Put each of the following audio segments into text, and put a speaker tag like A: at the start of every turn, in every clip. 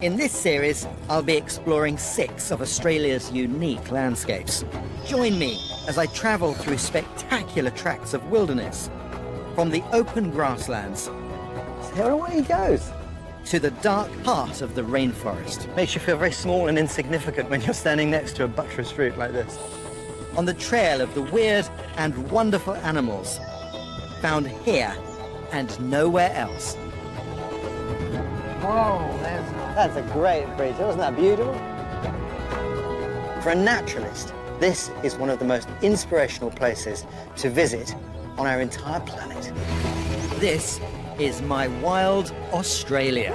A: In this series, I'll be exploring 6 of Australia's unique landscapes. Join me as I travel through spectacular tracts of wilderness, from the open grasslands
B: There away he goes.
A: to the dark heart of the rainforest.
B: Makes you feel very small and insignificant when you're standing next to a buttressed root like this.
A: On the trail of the weird and wonderful animals found here and nowhere else.
B: Whoa, that's a great creature. Wasn't that beautiful? For a naturalist, this is one of the most inspirational places to visit on our entire planet.
A: This is my wild Australia.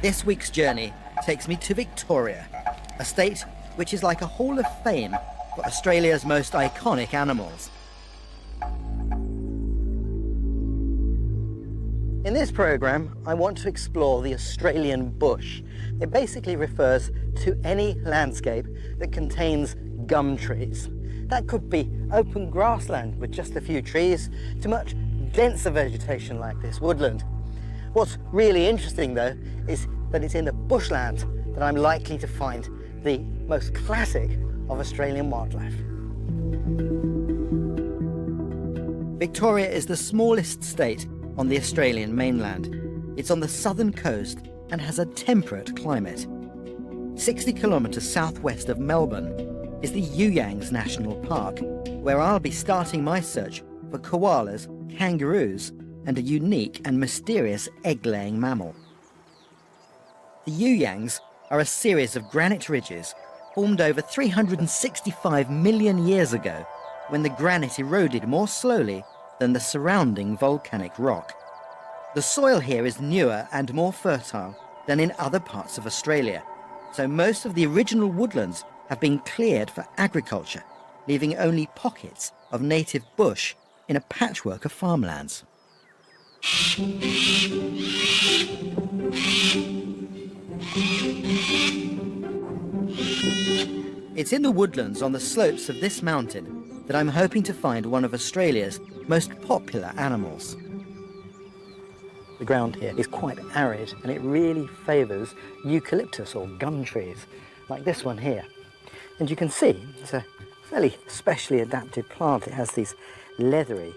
A: This week's journey takes me to Victoria, a state which is like a hall of fame for Australia's most iconic animals.
B: In this program, I want to explore the Australian bush. It basically refers to any landscape that contains gum trees. That could be open grassland with just a few trees to much denser vegetation like this woodland. What's really interesting though is that it's in the bushland that I'm likely to find the most classic of Australian wildlife.
A: Victoria is the smallest state on the Australian mainland. It's on the southern coast and has a temperate climate. 60 kilometres southwest of Melbourne is the Youyangs National Park, where I'll be starting my search for koalas, kangaroos, and a unique and mysterious egg-laying mammal. The Youyangs are a series of granite ridges formed over 365 million years ago, when the granite eroded more slowly than the surrounding volcanic rock. The soil here is newer and more fertile than in other parts of Australia, so most of the original woodlands have been cleared for agriculture, leaving only pockets of native bush in a patchwork of farmlands. It's in the woodlands on the slopes of this mountain that I'm hoping to find one of Australia's most popular animals.
B: The ground here is quite arid and it really favours eucalyptus or gum trees, like this one here. And you can see it's a fairly specially adapted plant. It has these leathery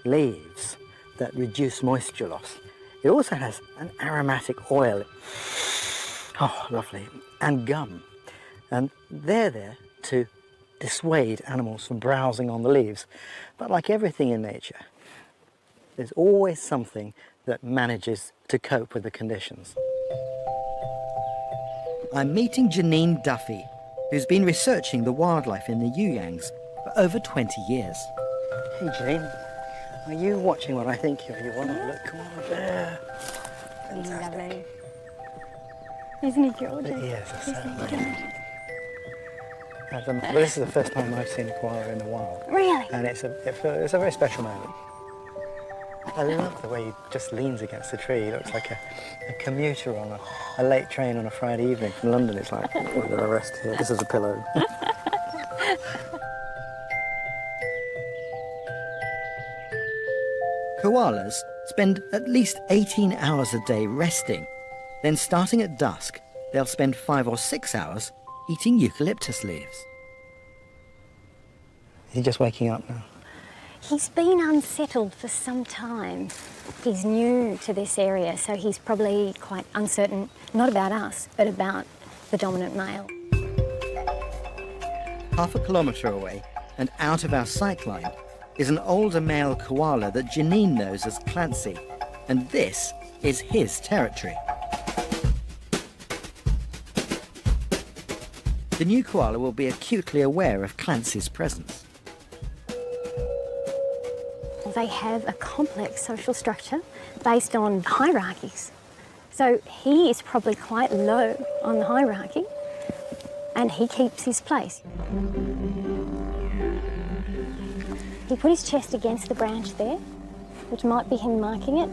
B: leaves that reduce moisture loss. It also has an aromatic oil. Oh, lovely. And gum. And they're there to dissuade animals from browsing on the leaves. But like everything in nature, there's always something that manages to cope with the conditions.
A: I'm meeting Janine Duffy, who's been researching the wildlife in the Youyangs for over 20 years.
B: Hey Jane, are you watching what I think you want to look? Come on there.
C: Lovely. Isn't he gorgeous?
B: The ears are so lovely. Well, this is the first time I've seen a koala in the wild.
C: Really?
B: And it's a very special moment. I love the way he just leans against the tree. He looks like a commuter on a late train on a Friday evening from London. It's like, oh, we're going to rest here. This is a pillow.
A: Koalas spend at least 18 hours a day resting. Then starting at dusk, they'll spend 5 or 6 hours eating eucalyptus leaves.
B: Is he just waking up now?
C: He's been unsettled for some time. He's new to this area, so he's probably quite uncertain, not about us, but about the dominant male.
A: Half a kilometre away and out of our sight line is an older male koala that Janine knows as Clancy, and this is his territory. The new koala will be acutely aware of Clancy's presence.
C: They have a complex social structure based on hierarchies. So he is probably quite low on the hierarchy, and he keeps his place. He put his chest against the branch there, which might be him marking it.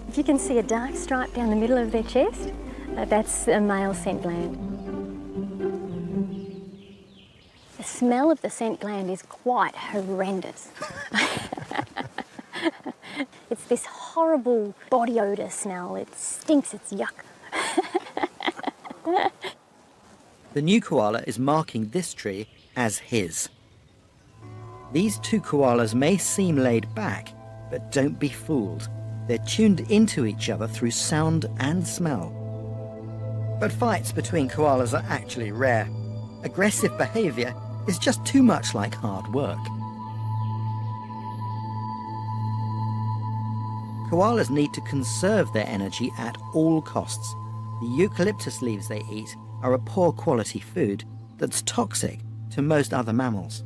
C: If you can see a dark stripe down the middle of their chest, that's a male scent gland. The smell of the scent gland is quite horrendous. It's this horrible body odour smell. It stinks, it's yuck.
A: The new koala is marking this tree as his. These two koalas may seem laid back, but don't be fooled. They're tuned into each other through sound and smell. But fights between koalas are actually rare. Aggressive behaviour is just too much like hard work. Koalas need to conserve their energy at all costs. The eucalyptus leaves they eat are a poor quality food that's toxic to most other mammals.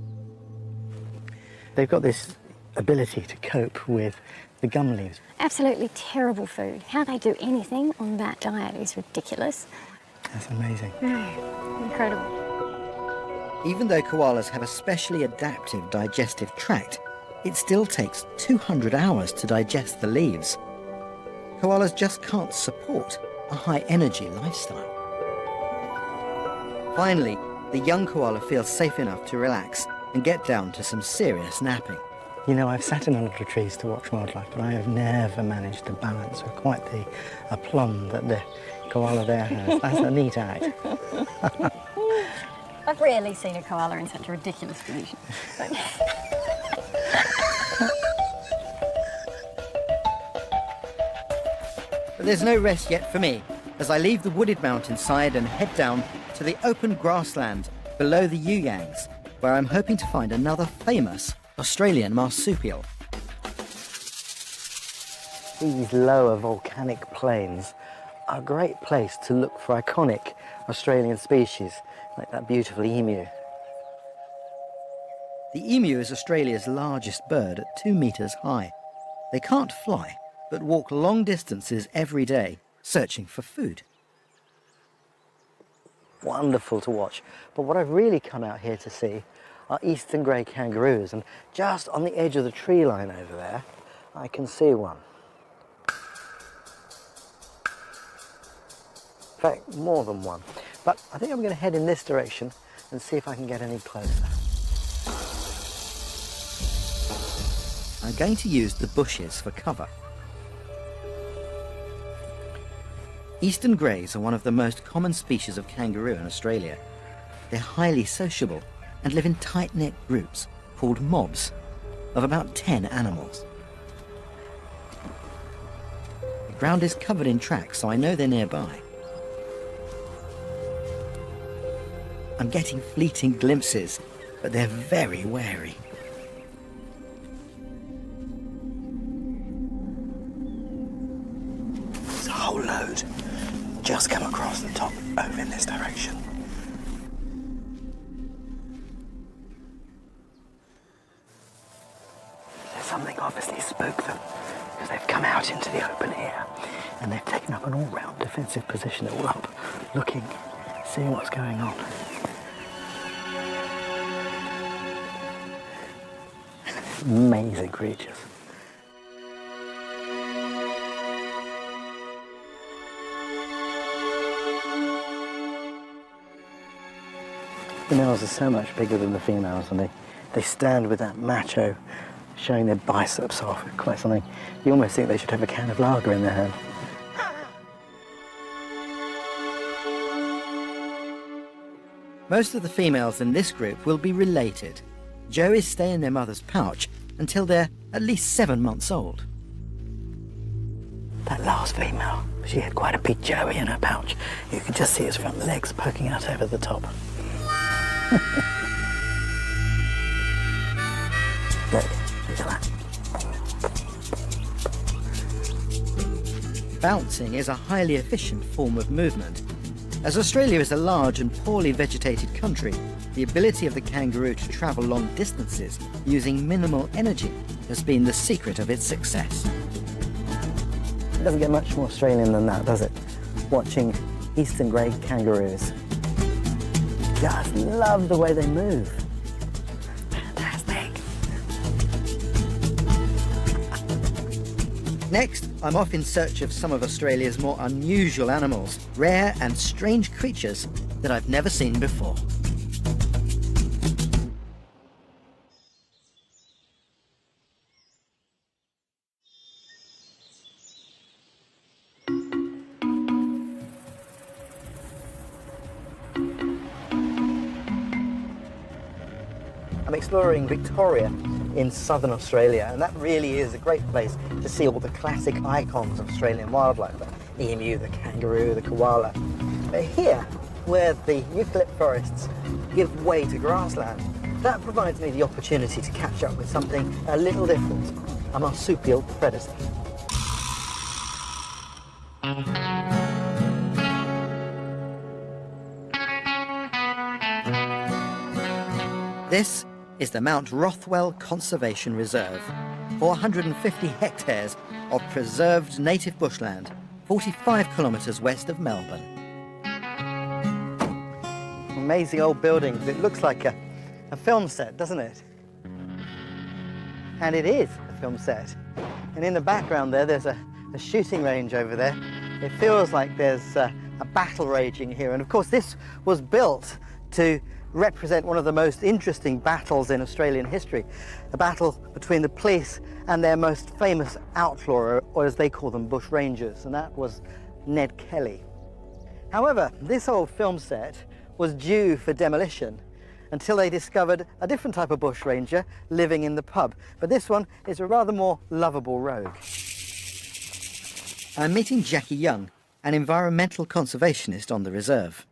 B: They've got this ability to cope with the gum leaves.
C: Absolutely terrible food. How they do anything on that diet is ridiculous.
B: That's amazing.
C: Incredible.
A: Even though koalas have a specially adaptive digestive tract, it still takes 200 hours to digest the leaves. Koalas just can't support a high-energy lifestyle. Finally, the young koala feels safe enough to relax and get down to some serious napping.
B: You know, I've sat in under trees to watch wildlife, but I have never managed to balance with quite the aplomb that the koala there has. That's a neat act.
C: I've rarely seen a koala in such a ridiculous position.
A: But there's no rest yet for me as I leave the wooded mountainside and head down to the open grassland below the Yuyangs, where I'm hoping to find another famous Australian marsupial.
B: These lower volcanic plains are a great place to look for iconic Australian species, like that beautiful emu.
A: The emu is Australia's largest bird at 2 meters high. They can't fly, but walk long distances every day, searching for food.
B: Wonderful to watch. But what I've really come out here to see are eastern grey kangaroos, and just on the edge of the tree line over there, I can see one. In fact, more than one. But I think I'm going to head in this direction and see if I can get any closer.
A: I'm going to use the bushes for cover. Eastern greys are one of the most common species of kangaroo in Australia. They're highly sociable and live in tight-knit groups called mobs of about 10 animals. The ground is covered in tracks, so I know they're nearby. I'm getting fleeting glimpses, but they're very wary.
B: There's a whole load just come across the top over in this direction. There's something obviously spooked them because they've come out into the open air and they've taken up an all-round defensive position. They're all up, looking, seeing what's going on. Amazing creatures. The males are so much bigger than the females, and they stand with that macho showing their biceps off. Quite something. You almost think they should have a can of lager in their hand.
A: Most of the females in this group will be related. Joeys stay in their mother's pouch until they're at least 7 months old.
B: That last female, she had quite a big Joey in her pouch. You could just see his front legs poking out over the top. Look at that.
A: Bouncing is a highly efficient form of movement. As Australia is a large and poorly vegetated country, the ability of the kangaroo to travel long distances using minimal energy has been the secret of its success.
B: It doesn't get much more Australian than that, does it? Watching eastern grey kangaroos. Just love the way they move. Fantastic.
A: Next, I'm off in search of some of Australia's more unusual animals, rare and strange creatures that I've never seen before.
B: I'm exploring Victoria in southern Australia, and that really is a great place to see all the classic icons of Australian wildlife, the emu, the kangaroo, the koala. But here, where the eucalypt forests give way to grassland, that provides me the opportunity to catch up with something a little different, a marsupial predator.
A: This is the Mount Rothwell Conservation Reserve, 450 hectares of preserved native bushland, 45 kilometres west of Melbourne.
B: Amazing old buildings. It looks like a film set, doesn't it? And it is a film set. And in the background there's a shooting range over there. It feels like there's a battle raging here. And of course this was built to represent one of the most interesting battles in Australian history, a battle between the police and their most famous outlaw, or as they call them, bush rangers, and that was Ned Kelly. However, this old film set was due for demolition until they discovered a different type of bush ranger living in the pub, but this one is a rather more lovable rogue.
A: I'm meeting Jackie Young, an environmental conservationist on the reserve.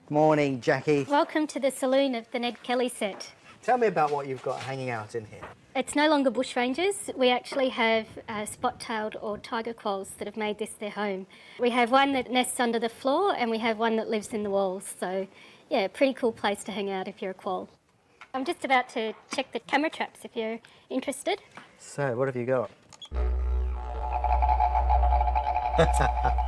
B: Morning, Jackie.
C: Welcome to the saloon of the Ned Kelly set.
B: Tell me about what you've got hanging out in here.
C: It's no longer bushrangers. We actually have spot-tailed or tiger quolls that have made this their home. We have one that nests under the floor and we have one that lives in the walls. So, yeah, pretty cool place to hang out if you're a quoll. I'm just about to check the camera traps if you're interested.
B: So, what have you got?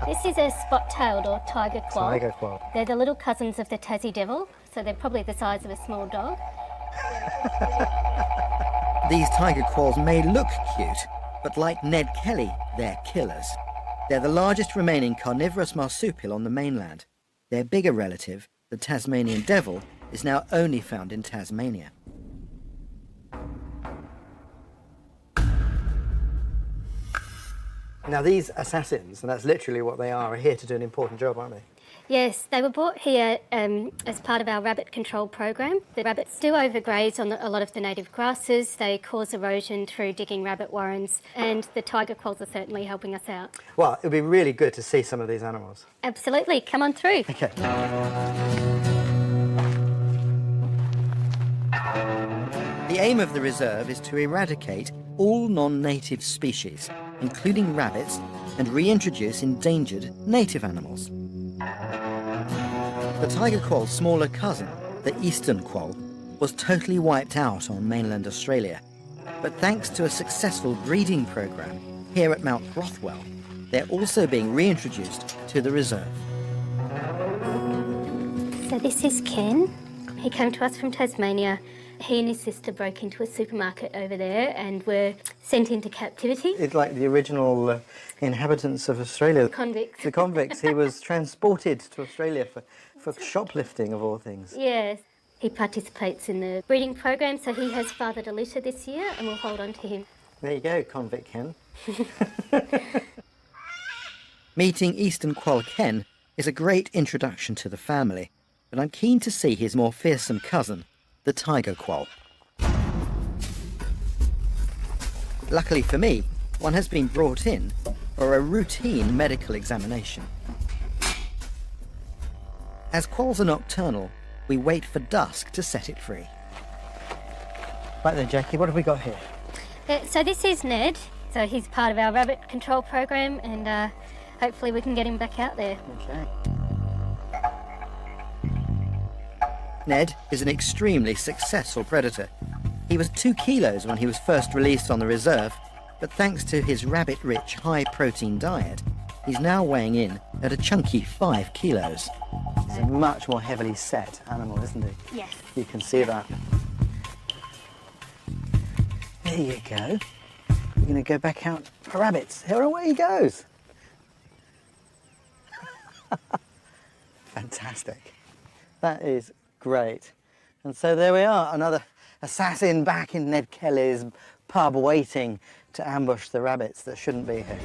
C: This is a spot-tailed or tiger quoll.
B: Tiger quoll.
C: They're the little cousins of the Tassie devil, so they're probably the size of a small dog.
A: These tiger quolls may look cute, but like Ned Kelly, they're killers. They're the largest remaining carnivorous marsupial on the mainland. Their bigger relative, the Tasmanian devil, is now only found in Tasmania.
B: Now these assassins, and that's literally what they are here to do an important job, aren't they?
C: Yes, they were brought here as part of our rabbit control program. The rabbits do overgraze on a lot of the native grasses. They cause erosion through digging rabbit warrens, and the tiger quolls are certainly helping us out.
B: Well, it would be really good to see some of these animals.
C: Absolutely, come on through.
B: Okay.
A: The aim of the reserve is to eradicate all non-native species, including rabbits, and reintroduce endangered native animals. The tiger quoll's smaller cousin, the eastern quoll, was totally wiped out on mainland Australia. But thanks to a successful breeding program here at Mount Rothwell, they're also being reintroduced to the reserve.
C: So this is Ken. He came to us from Tasmania. He and his sister broke into a supermarket over there and were sent into captivity.
B: It's like the original inhabitants of Australia.
C: Convicts.
B: The convicts. He was transported to Australia for shoplifting, of all things.
C: Yes. He participates in the breeding program, so he has fathered a litter this year and we'll hold on to him.
B: There you go, convict Ken.
A: Meeting Eastern Quoll Ken is a great introduction to the family, but I'm keen to see his more fearsome cousin, the tiger quoll. Luckily for me, one has been brought in for a routine medical examination. As quolls are nocturnal, we wait for dusk to set it free.
B: Right then, Jackie, what have we got here?
C: So this is Ned. So he's part of our rabbit control program and hopefully we can get him back out there.
B: Okay.
A: Ned is an extremely successful predator. He was 2 kilos when he was first released on the reserve, but thanks to his rabbit-rich, high-protein diet, he's now weighing in at a chunky 5 kilos.
B: He's a much more heavily set animal, isn't he?
C: Yes.
B: You can see that. There you go. We're going to go back out for rabbits. Here, away he goes. Fantastic. That is great. And so there we are, another assassin back in Ned Kelly's pub waiting to ambush the rabbits that shouldn't be here.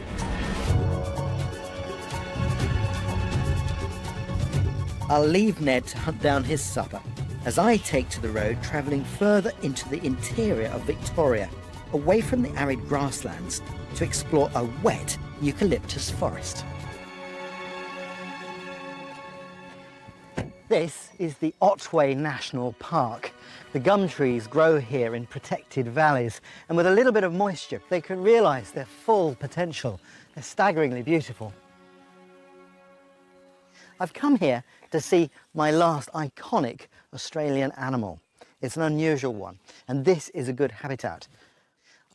A: I'll leave Ned to hunt down his supper, as I take to the road travelling further into the interior of Victoria, away from the arid grasslands, to explore a wet eucalyptus forest.
B: This is the Otway National Park. The gum trees grow here in protected valleys, and with a little bit of moisture, they can realise their full potential. They're staggeringly beautiful. I've come here to see my last iconic Australian animal. It's an unusual one, and this is a good habitat.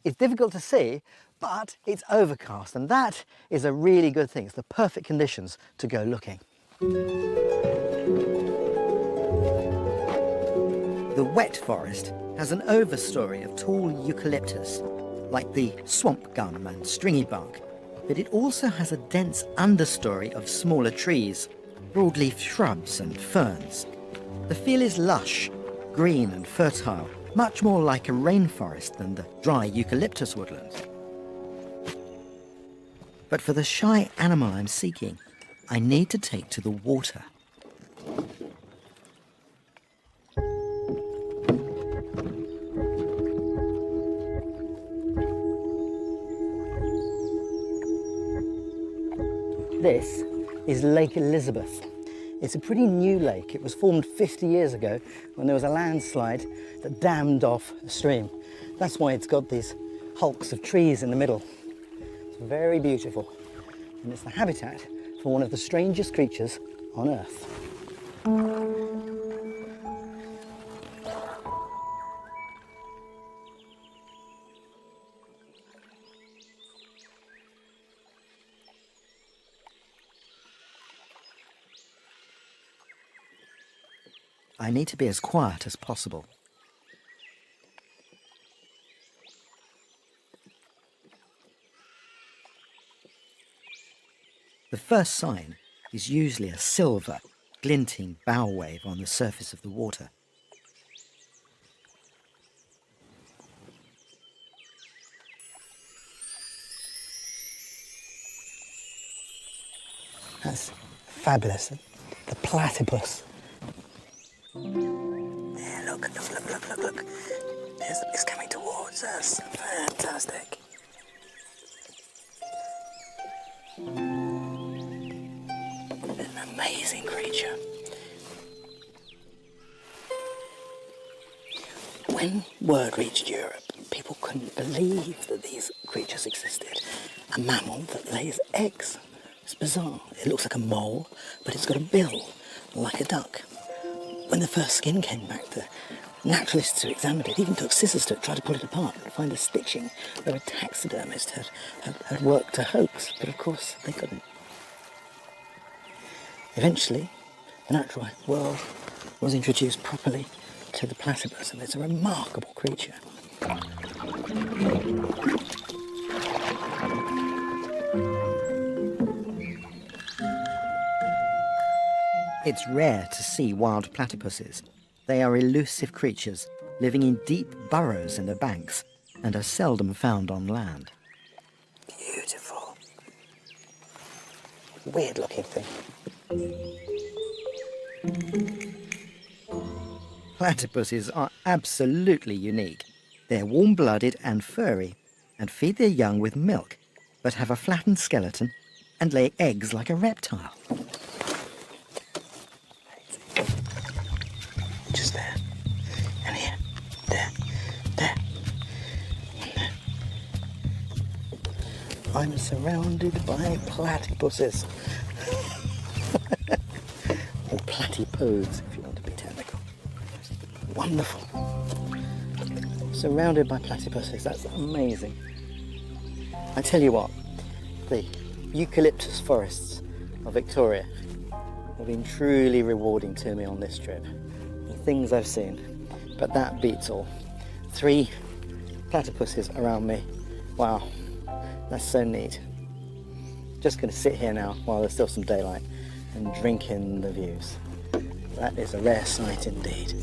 B: It's difficult to see, but it's overcast, and that is a really good thing. It's the perfect conditions to go looking.
A: The wet forest has an overstory of tall eucalyptus, like the swamp gum and stringy bark, but it also has a dense understory of smaller trees, broadleaf shrubs and ferns. The feel is lush, green and fertile, much more like a rainforest than the dry eucalyptus woodlands. But for the shy animal I'm seeking, I need to take to the water.
B: This is Lake Elizabeth. It's a pretty new lake. It was formed 50 years ago when there was a landslide that dammed off a stream. That's why it's got these hulks of trees in the middle. It's very beautiful, and it's the habitat for one of the strangest creatures on Earth.
A: I need to be as quiet as possible. The first sign is usually a silver, glinting bow wave on the surface of the water.
B: That's fabulous. The platypus. There, look. It's coming towards us. Fantastic. An amazing creature. When word reached Europe, people couldn't believe that these creatures existed. A mammal that lays eggs. It's bizarre. It looks like a mole, but it's got a bill, like a duck. When the first skin came back, the naturalists who examined it even took scissors to try to pull it apart and find the stitching where a taxidermist had worked a hoax, but of course they couldn't. Eventually, the natural world was introduced properly to the platypus, and it's a remarkable creature.
A: It's rare to see wild platypuses. They are elusive creatures living in deep burrows in the banks and are seldom found on land.
B: Beautiful. Weird looking thing.
A: Platypuses are absolutely unique. They're warm-blooded and furry and feed their young with milk, but have a flattened skeleton and lay eggs like a reptile.
B: Just there. And here. There. There. And there. I'm surrounded by platypuses. Or platypodes, if you want to be technical. Wonderful. Surrounded by platypuses, that's amazing. I tell you what, the eucalyptus forests of Victoria have been truly rewarding to me on this trip. The things I've seen, but that beats all. 3 platypuses around me. Wow, that's so neat. Just going to sit here now while there's still some daylight and drink in the views. That is a rare sight indeed.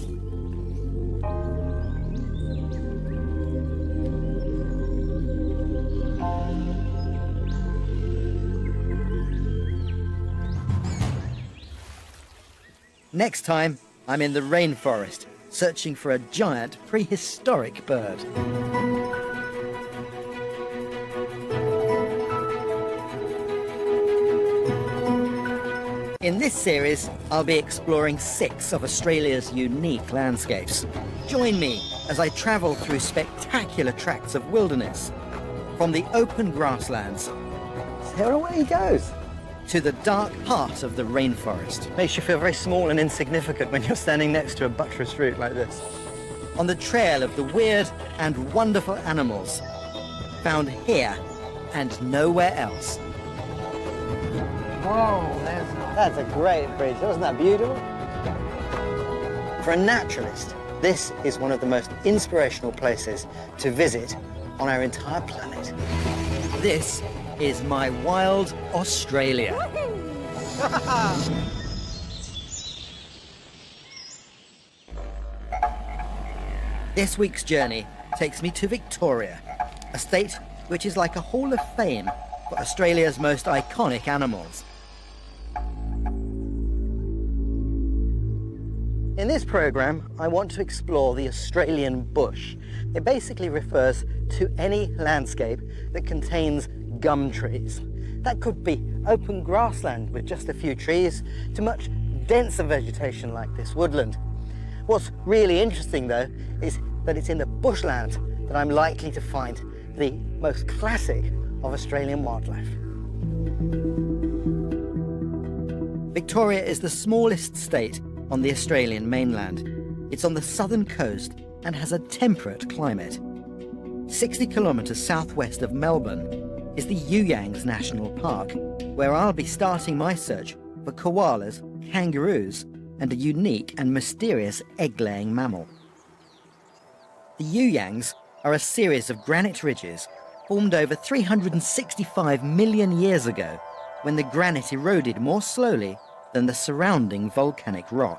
A: Next time, I'm in the rainforest, searching for a giant prehistoric bird. In this series, I'll be exploring 6 of Australia's unique landscapes. Join me as I travel through spectacular tracts of wilderness, from the open grasslands
B: There away he goes.
A: to the dark heart of the rainforest.
B: Makes you feel very small and insignificant when you're standing next to a buttressed route like this.
A: On the trail of the weird and wonderful animals found here and nowhere else.
B: Whoa, that's a great bridge. Wasn't that beautiful? For a naturalist, this is one of the most inspirational places to visit on our entire planet.
A: This is my wild Australia. This week's journey takes me to Victoria, a state which is like a hall of fame for Australia's most iconic animals.
B: In this programme, I want to explore the Australian bush. It basically refers to any landscape that contains gum trees. That could be open grassland with just a few trees to much denser vegetation like this woodland. What's really interesting though is that it's in the bushland that I'm likely to find the most classic of Australian wildlife.
A: Victoria is the smallest state on the Australian mainland. It's on the southern coast and has a temperate climate. 60 kilometres southwest of Melbourne is the Youyangs National Park, where I'll be starting my search for koalas, kangaroos, and a unique and mysterious egg-laying mammal. The Youyangs are a series of granite ridges formed over 365 million years ago, when the granite eroded more slowly than the surrounding volcanic rock.